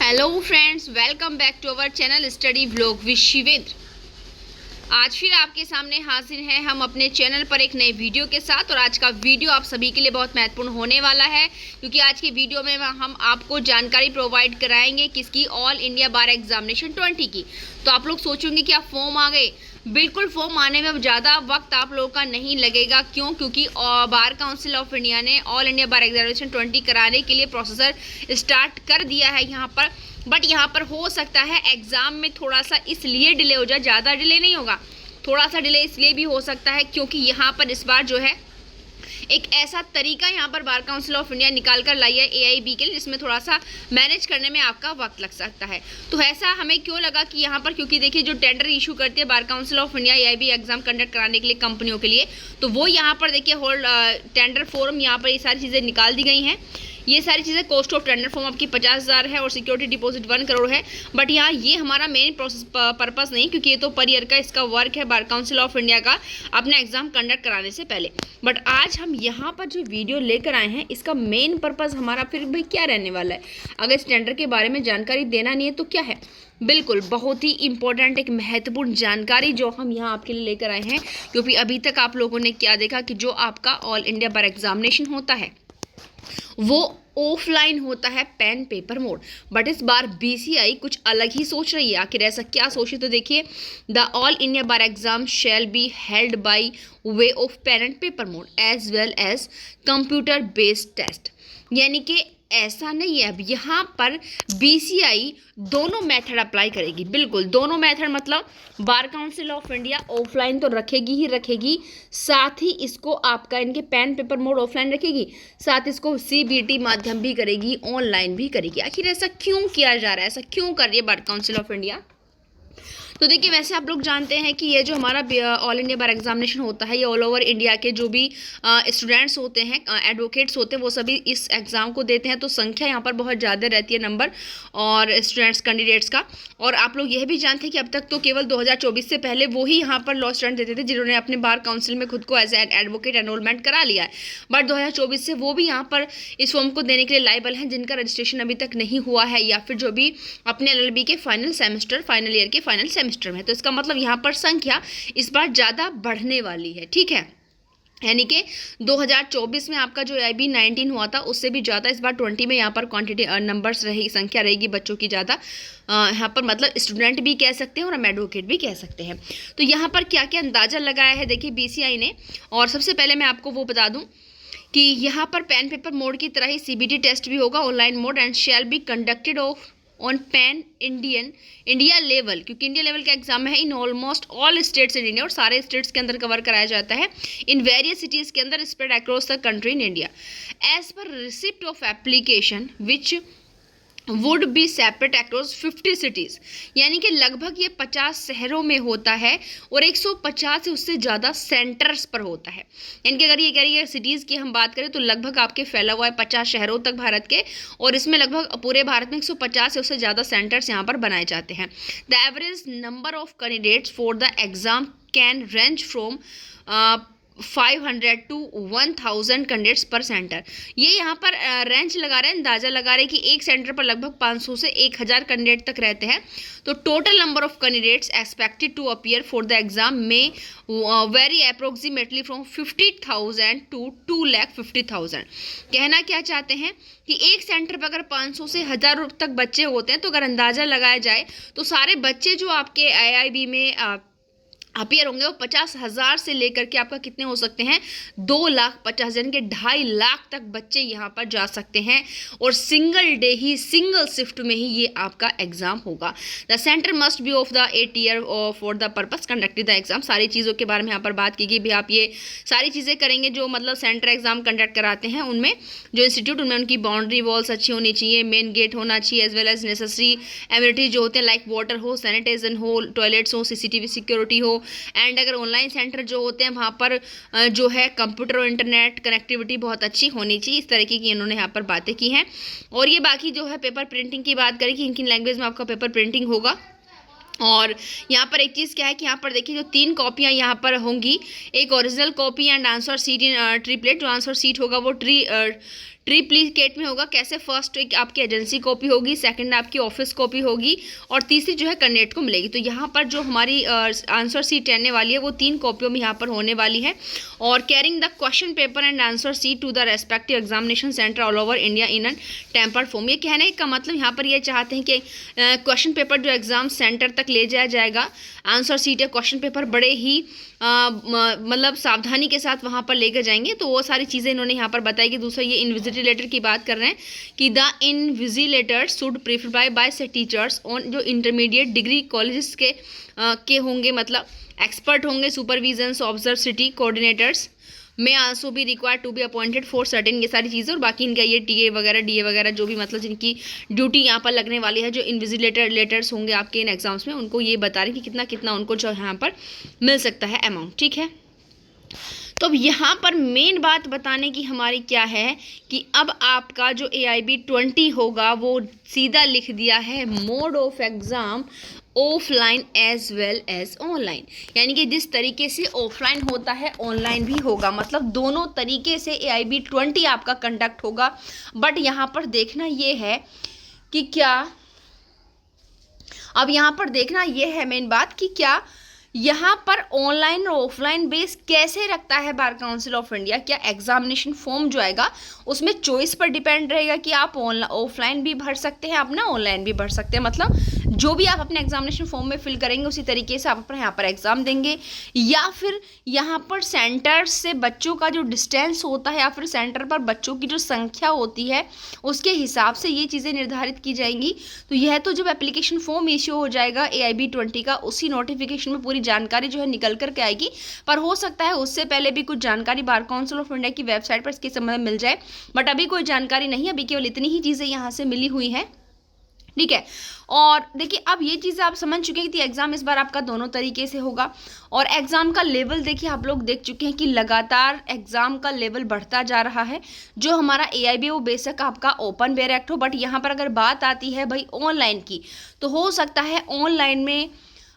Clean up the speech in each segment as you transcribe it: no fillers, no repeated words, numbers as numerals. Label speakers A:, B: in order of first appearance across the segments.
A: Hello friends, welcome back to our channel study vlog with Shivendra. आज फिर आपके सामने हाजिर हैं हम अपने चैनल पर एक नए वीडियो के साथ। और आज का वीडियो आप सभी के लिए बहुत महत्वपूर्ण होने वाला है, क्योंकि आज की वीडियो में हम आपको जानकारी प्रोवाइड कराएंगे किसकी, ऑल इंडिया बार एग्जामिनेशन 20 की। तो आप लोग सोचेंगे कि आप फॉर्म आ गए। बिल्कुल, फॉर्म आने में ज़्यादा वक्त आप लोगों का नहीं लगेगा। क्यों? क्योंकि बार काउंसिल ऑफ इंडिया ने ऑल इंडिया बार एग्जामिनेशन 20 कराने के लिए प्रोसेसर स्टार्ट कर दिया है यहाँ पर। बट यहाँ पर हो सकता है एग्ज़ाम में थोड़ा सा इसलिए डिले हो जाए, ज़्यादा डिले नहीं होगा, थोड़ा सा डिले इसलिए भी हो सकता है क्योंकि यहाँ पर इस बार जो है एक ऐसा तरीका यहाँ पर बार काउंसिल ऑफ इंडिया निकाल कर लाई है एआईबी के लिए, जिसमें थोड़ा सा मैनेज करने में आपका वक्त लग सकता है। तो ऐसा हमें क्यों लगा कि यहाँ पर, क्योंकि देखिए जो टेंडर इशू करती है bar council of India AIB exam conduct कराने के लिए कंपनियों के लिए, तो वो यहाँ पर देखिए होल्ड टेंडर फॉर्म, यहाँ पर ये सारी चीज़ें निकाल दी गई हैं। ये सारी चीज़ें, कॉस्ट ऑफ टेंडर फॉर्म आपकी 50,000 है और सिक्योरिटी डिपॉजिट 1 करोड़ है। बट यहाँ ये हमारा मेन प्रोसेस पर्पस नहीं, क्योंकि ये तो पर ईयर का इसका वर्क है बार काउंसिल ऑफ इंडिया का अपना एग्जाम कंडक्ट कराने से पहले। बट आज हम यहाँ पर जो वीडियो लेकर आए हैं, इसका मेन पर्पस हमारा फिर भाई क्या रहने वाला है। अगर इस टेंडर के बारे में जानकारी देना नहीं है तो क्या है, बिल्कुल बहुत ही इंपॉर्टेंट एक महत्वपूर्ण जानकारी जो हम यहाँ आपके लिए लेकर आए हैं। क्योंकि अभी तक आप लोगों ने क्या देखा कि जो आपका ऑल इंडिया बार एग्जामिनेशन होता है वो ऑफलाइन होता है, पेन पेपर मोड। बट इस बार बीसीआई कुछ अलग ही सोच रही है। आखिर ऐसा क्या सोच रही? तो देखिए, the all India bar exam shall be held by way of pen and paper mode as well as computer based test. यानी कि ऐसा नहीं है, अब यहाँ पर बीसीआई दोनों मेथड अप्लाई करेगी। बिल्कुल दोनों मेथड, मतलब bar council of India offline तो रखेगी ही रखेगी, साथ ही इसको आपका इनके पेन पेपर मोड ऑफलाइन रखेगी, साथ इसको सीबीटी माध्यम भी करेगी, ऑनलाइन भी करेगी। आखिर ऐसा क्यों किया जा रहा है, ऐसा क्यों कर रही है बार काउंसिल ऑफ इंडिया? तो देखिए, वैसे आप लोग जानते हैं कि ये जो हमारा ऑल इंडिया बार एग्जामिनेशन होता है, ये ऑल ओवर इंडिया के जो भी स्टूडेंट्स होते हैं, एडवोकेट्स होते हैं, वो सभी इस एग्ज़ाम को देते हैं। तो संख्या यहाँ पर बहुत ज़्यादा रहती है, नंबर और स्टूडेंट्स कैंडिडेट्स का। और आप लोग यह भी जानते हैं कि अब तक तो केवल 2024 से पहले वो ही यहाँ पर लॉ स्टूडेंट देते थे जिन्होंने अपने बार काउंसिल में खुद को एज एन एडवोकेट एनरोलमेंट करा लिया है। बट 2024 से वो भी यहाँ पर इस फॉर्म को देने के लिए लायबल हैं जिनका रजिस्ट्रेशन अभी तक नहीं हुआ है, या फिर जो भी अपने एलएलबी के फाइनल सेमेस्टर, फाइनल ईयर के फाइनल सेमेस्टर में। तो इसका मतलब यहाँ पर संख्या इस बार ज़्यादा बढ़ने वाली है, ठीक है। यानी कि 2024 में आपका जो IB 19 हुआ था उससे भी ज़्यादा इस बार 20 में यहाँ पर क्वांटिटी नंबर्स रहेगी, संख्या रहेगी बच्चों की ज़्यादा। यहाँ पर मतलब स्टूडेंट भी कह सकते हैं और हम एडवोकेट भी कह सकते हैं। तो यहाँ पर क्या क्या अंदाज़ा लगाया है देखिए बीसीआई ने। और सबसे पहले मैं आपको वो बता दूँ कि यहाँ पर पेन पेपर मोड की तरह ही सीबीटी टेस्ट भी होगा, online mode, and shall be conducted on pan India level, क्योंकि इंडिया लेवल का एग्जाम है in almost all states in India, और सारे स्टेट्स के अंदर कवर कराया जाता है, इन वेरियस सिटीज़ के अंदर spread across the country in India as per receipt of application which would be separate across 50 cities. यानी कि लगभग ये 50 शहरों में होता है और 150 से उससे ज़्यादा सेंटर्स पर होता है। यानी कि अगर ये कह रही है सिटीज़ की हम बात करें तो लगभग आपके फैला हुआ है 50 शहरों तक भारत के, और इसमें लगभग पूरे भारत में 150 से उससे ज़्यादा सेंटर्स यहाँ पर बनाए जाते हैं। The average number of candidates for the exam can range from 500 to 1000 candidates पर सेंटर। ये यहाँ पर रेंज लगा रहे हैं, अंदाज़ा लगा रहे हैं कि एक सेंटर पर लगभग 500 से 1000 कैंडिडेट तक रहते हैं। तो total number of candidates expected to appear for the exam may vary approximately from 50,000 to 2,50,000। कहना क्या चाहते हैं कि एक सेंटर पर अगर 500 से 1000 तक बच्चे होते हैं, तो अगर अंदाज़ा लगाया जाए तो सारे बच्चे जो आपके आईआईबी में अपीयर होंगे वो 50,000 से लेकर के आपका कितने हो सकते हैं, 2,50,000 के 2.5 लाख तक बच्चे यहाँ पर जा सकते हैं। और सिंगल डे ही, सिंगल शिफ्ट में ही ये आपका एग्जाम होगा। The centre must be of the 8 year for the purpose conducted the exam. सारी चीज़ों के बारे में यहाँ पर बात की गई भी, आप ये सारी चीज़ें करेंगे जो मतलब सेंटर एग्जाम कंडक्ट कराते हैं उनमें, जो इंस्टीट्यूट, उनमें उनकी बाउंड्री वॉल्स अच्छी होनी चाहिए, मेन गेट होना चाहिए, as well as necessary amenities जो होते हैं लाइक वाटर हो, सैनिटाइजेशन हो, टॉयलेट्स हो, सीसीटीवी सिक्योरिटी हो। एंड अगर ऑनलाइन सेंटर जो होते हैं वहाँ पर जो है कंप्यूटर और इंटरनेट कनेक्टिविटी बहुत अच्छी होनी चाहिए। इस तरीके की इन्होंने यहाँ पर बातें की हैं। और ये बाकी जो है पेपर प्रिंटिंग की बात करें कि किन किन लैंग्वेज में आपका पेपर प्रिंटिंग होगा। और यहाँ पर एक चीज़ क्या है कि यहाँ पर देखिए जो 3 कॉपियाँ यहाँ पर होंगी, एक original copy and answer seat in triplet. जो आंसर सीट होगा वो ट्रिप्लिकेट में होगा। कैसे? फर्स्ट एक आपकी एजेंसी कॉपी होगी, सेकंड आपकी ऑफिस कॉपी होगी और तीसरी जो है कैंडिडेट को मिलेगी। तो यहाँ पर जो हमारी आंसर सीट रहने वाली है वो 3 कॉपियों में यहाँ पर होने वाली है। और carrying the question paper and answer sheet to the respective examination centre all over India in an tampered form. ये कहने का मतलब यहाँ पर ये चाहते हैं कि क्वेश्चन पेपर जो एग्जाम सेंटर तक ले जाया जाएगा, आंसर सीट या क्वेश्चन पेपर बड़े ही मतलब सावधानी के साथ वहाँ पर लेकर जाएंगे। तो वो सारी चीज़ें इन्होंने यहाँ पर बताई कि दूसरा ये इन्विजिलेटर की बात कर रहे हैं कि the invigilators should prefer by से टीचर्स ऑन जो इंटरमीडिएट डिग्री कॉलेजेस के होंगे, मतलब एक्सपर्ट होंगे, supervisions observe city coordinators may also भी required to be appointed for certain, ये सारी चीज़ें। और बाकी इनका ये टीए वगैरह डीए वगैरह जो भी मतलब जिनकी ड्यूटी यहाँ पर लगने वाली है, जो इन्विजिलेटर्स होंगे आपके इन एग्जाम्स में, उनको ये बता रहे हैं कि कितना कितना उनको जो यहाँ पर मिल सकता है अमाउंट। ठीक है, तो अब यहाँ पर मेन बात बताने की हमारी क्या है कि अब आपका जो AIB 20 होगा वो सीधा लिख दिया है mode of exam offline as well as online, यानी कि जिस तरीके से ऑफलाइन होता है ऑनलाइन भी होगा, मतलब दोनों तरीके से AIB 20 आपका कंडक्ट होगा। बट यहाँ पर देखना ये है कि क्या, अब यहाँ पर देखना ये है मेन बात कि क्या यहाँ पर ऑनलाइन और ऑफलाइन बेस कैसे रखता है बार काउंसिल ऑफ इंडिया। क्या एग्जामिनेशन फॉर्म जो आएगा उसमें चॉइस पर डिपेंड रहेगा कि आप ऑफलाइन भी भर सकते हैं, आप ना ऑनलाइन भी भर सकते हैं, मतलब जो भी आप अपने एग्जामिनेशन फॉर्म में फिल करेंगे उसी तरीके से आप अपना यहाँ पर एग्ज़ाम देंगे, या फिर यहाँ पर सेंटर से बच्चों का जो डिस्टेंस होता है या फिर सेंटर पर बच्चों की जो संख्या होती है उसके हिसाब से ये चीज़ें निर्धारित की जाएंगी। तो यह तो जब एप्लीकेशन फॉर्म इश्यू हो जाएगा AIB 20 का, उसी नोटिफिकेशन में पूरी जानकारी जो है निकल करके आएगी। पर हो सकता है उससे पहले भी कुछ जानकारी बार काउंसिल ऑफ इंडिया की वेबसाइट पर इसके संबंध में मिल जाए, बट अभी कोई जानकारी नहीं है, अभी केवल इतनी ही चीज़ें यहाँ से मिली हुई हैं। ठीक है, और देखिए अब ये चीज़ें आप समझ चुके हैं कि एग्ज़ाम इस बार आपका दोनों तरीके से होगा। और एग्ज़ाम का लेवल देखिए आप लोग देख चुके हैं कि लगातार एग्ज़ाम का लेवल बढ़ता जा रहा है। जो हमारा AIB वो बेशक आपका ओपन बेयर एक्ट हो, बट यहाँ पर अगर बात आती है भाई ऑनलाइन की, तो हो सकता है ऑनलाइन में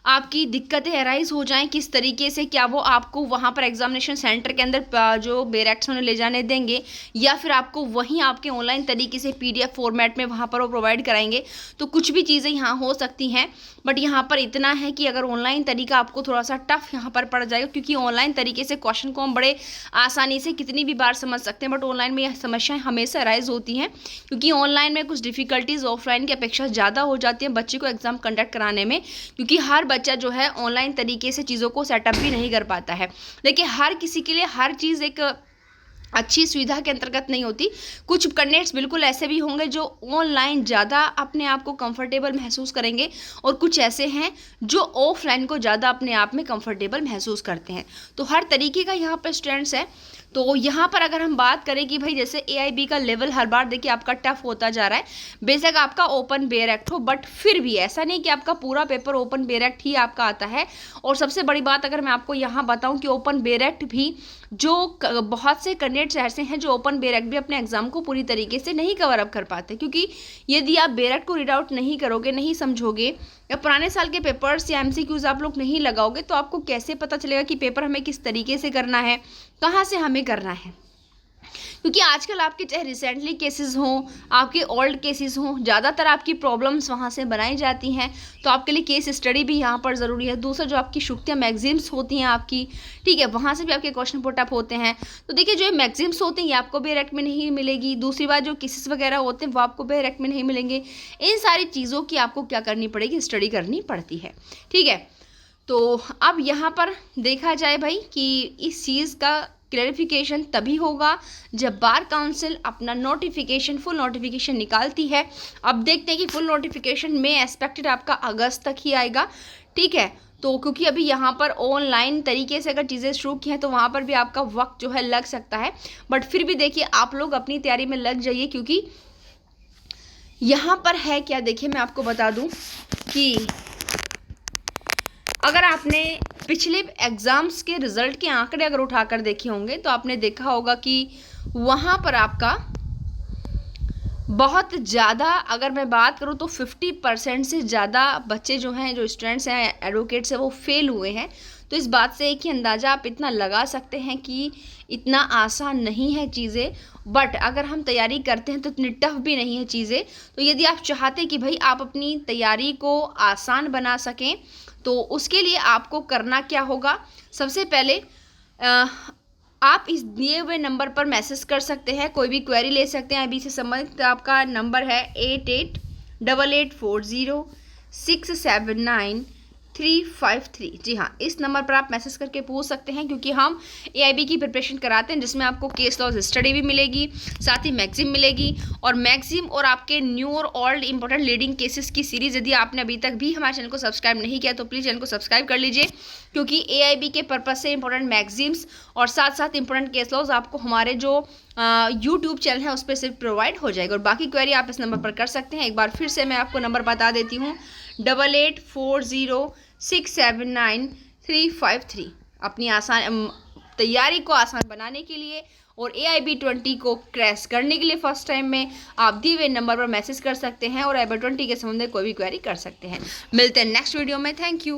A: आपकी दिक्कतें अराइज हो जाएं। किस तरीके से, क्या वो आपको वहाँ पर एग्जामिनेशन सेंटर के अंदर जो बेयर एक्ट्स उन्हें ले जाने देंगे, या फिर आपको वहीं आपके ऑनलाइन तरीके से PDF फॉर्मेट में वहाँ पर वो प्रोवाइड कराएंगे। तो कुछ भी चीज़ें यहाँ हो सकती हैं, बट यहाँ पर इतना है कि अगर ऑनलाइन तरीका आपको थोड़ा सा टफ यहाँ पर पड़ जाएगा, क्योंकि ऑनलाइन तरीके से क्वेश्चन को हम बड़े आसानी से कितनी भी बार समझ सकते हैं, बट ऑनलाइन में यह समस्याएं हमेशा अराइज होती हैं, क्योंकि ऑनलाइन में कुछ डिफ़िकल्टीज़ ऑफलाइन की अपेक्षा ज़्यादा हो जाती हैं बच्चे को एग्ज़ाम कंडक्ट कराने में, क्योंकि हर बच्चा जो है ऑनलाइन तरीके से चीज़ों को सेटअप भी नहीं कर पाता है। देखिए हर किसी के लिए हर चीज़ एक अच्छी सुविधा के अंतर्गत नहीं होती। कुछ कैंडिडेट्स बिल्कुल ऐसे भी होंगे जो ऑनलाइन ज़्यादा अपने आप को कंफर्टेबल महसूस करेंगे, और कुछ ऐसे हैं जो ऑफलाइन को ज़्यादा अपने आप में कंफर्टेबल महसूस करते हैं। तो हर तरीके का यहाँ पर स्टूडेंट्स है। तो यहाँ पर अगर हम बात करें कि भाई जैसे AIB का लेवल हर बार देखिए आपका टफ होता जा रहा है, बेशक आपका ओपन बेयर एक्ट हो, बट फिर भी ऐसा नहीं कि आपका पूरा पेपर ओपन बेयर एक्ट ही आपका आता है। और सबसे बड़ी बात अगर मैं आपको यहाँ बताऊँ कि ओपन बेयर एक्ट भी जो बहुत से कैंडिडेट्स ऐसे हैं जो ओपन बेयर एक्ट भी अपने एग्जाम को पूरी तरीके से नहीं कवर अप कर पाते, क्योंकि यदि आप बेयर एक्ट को रीड आउट नहीं करोगे, नहीं समझोगे, या पुराने साल के पेपर्स या MCQs आप लोग नहीं लगाओगे, तो आपको कैसे पता चलेगा कि पेपर हमें किस तरीके से करना है, कहाँ से हमें करना है। क्योंकि आजकल आपके चाहे रिसेंटली केसेस हों, आपके ओल्ड केसेस हों, ज़्यादातर आपकी प्रॉब्लम्स वहाँ से बनाई जाती हैं। तो आपके लिए केस स्टडी भी यहाँ पर ज़रूरी है। दूसरा जो आपकी शुक्तियाँ मैगजीम्स होती हैं आपकी, ठीक है, वहाँ से भी आपके क्वेश्चन पुटअप होते हैं। तो देखिए जो मैगजीम्स होते हैं ये आपको बेयर एक्ट में नहीं मिलेगी। दूसरी बात जो केसेस वगैरह होते हैं वो आपको बेयर एक्ट में नहीं मिलेंगे। इन सारी चीज़ों की आपको क्या करनी पड़ेगी, स्टडी करनी पड़ती है। ठीक है, तो अब यहाँ पर देखा जाए भाई कि इस चीज़ का क्लैरिफिकेशन तभी होगा जब बार काउंसिल अपना नोटिफिकेशन फुल नोटिफिकेशन निकालती है। अब देखते हैं कि फुल नोटिफिकेशन में एक्सपेक्टेड आपका अगस्त तक ही आएगा। ठीक है, तो क्योंकि अभी यहाँ पर ऑनलाइन तरीके से अगर चीज़ें शुरू की हैं तो वहाँ पर भी आपका वक्त जो है लग सकता है, बट फिर भी देखिए आप लोग अपनी तैयारी में लग जाइए, क्योंकि यहाँ पर है क्या, देखिए मैं आपको बता दूँ कि अगर आपने पिछले एग्ज़ाम्स के रिज़ल्ट के आंकड़े अगर उठाकर देखे होंगे तो आपने देखा होगा कि वहाँ पर आपका बहुत ज़्यादा, अगर मैं बात करूँ तो 50% से ज़्यादा बच्चे जो हैं, जो स्टूडेंट्स हैं, एडवोकेट्स हैं, वो फेल हुए हैं। तो इस बात से एक ही अंदाज़ा आप इतना लगा सकते हैं कि इतना आसान नहीं है चीज़ें, बट अगर हम तैयारी करते हैं तो इतनी टफ भी नहीं है चीज़ें। तो यदि आप चाहते हैं कि भाई आप अपनी तैयारी को आसान बना सकें, तो उसके लिए आपको करना क्या होगा, सबसे पहले आप इस दिए हुए नंबर पर मैसेज कर सकते हैं, कोई भी क्वेरी ले सकते हैं। अभी से संबंधित आपका नंबर है 888840679353। जी हाँ, इस नंबर पर आप मैसेज करके पूछ सकते हैं, क्योंकि हम AIB की प्रिपरेशन कराते हैं, जिसमें आपको केस लॉज स्टडी भी मिलेगी, साथ ही मैगजीन मिलेगी, और मैगजीन और आपके न्यू और ओल्ड इंपॉर्टेंट लीडिंग केसेस की सीरीज़ यदि आपने अभी तक भी हमारे चैनल को सब्सक्राइब नहीं किया तो प्लीज़ चैनल को सब्सक्राइब कर लीजिए, क्योंकि AIB के पर्पज़ से इंपॉर्टेंट मैगजीन्स और साथ साथ इंपॉर्टेंट केस लॉज आपको हमारे जो यूट्यूब चैनल है उस पर सिर्फ प्रोवाइड हो जाएगा। और बाकी क्वेरी आप इस नंबर पर कर सकते हैं। एक बार फिर से मैं आपको नंबर बता देती हूँ, 8840679353। अपनी आसान तैयारी को आसान बनाने के लिए और AIB 20 को क्रैश करने के लिए फर्स्ट टाइम में आप दिए हुए नंबर पर मैसेज कर सकते हैं और AIB 20 के संबंध में कोई भी क्वेरी कर सकते हैं। मिलते हैं नेक्स्ट वीडियो में। Thank you.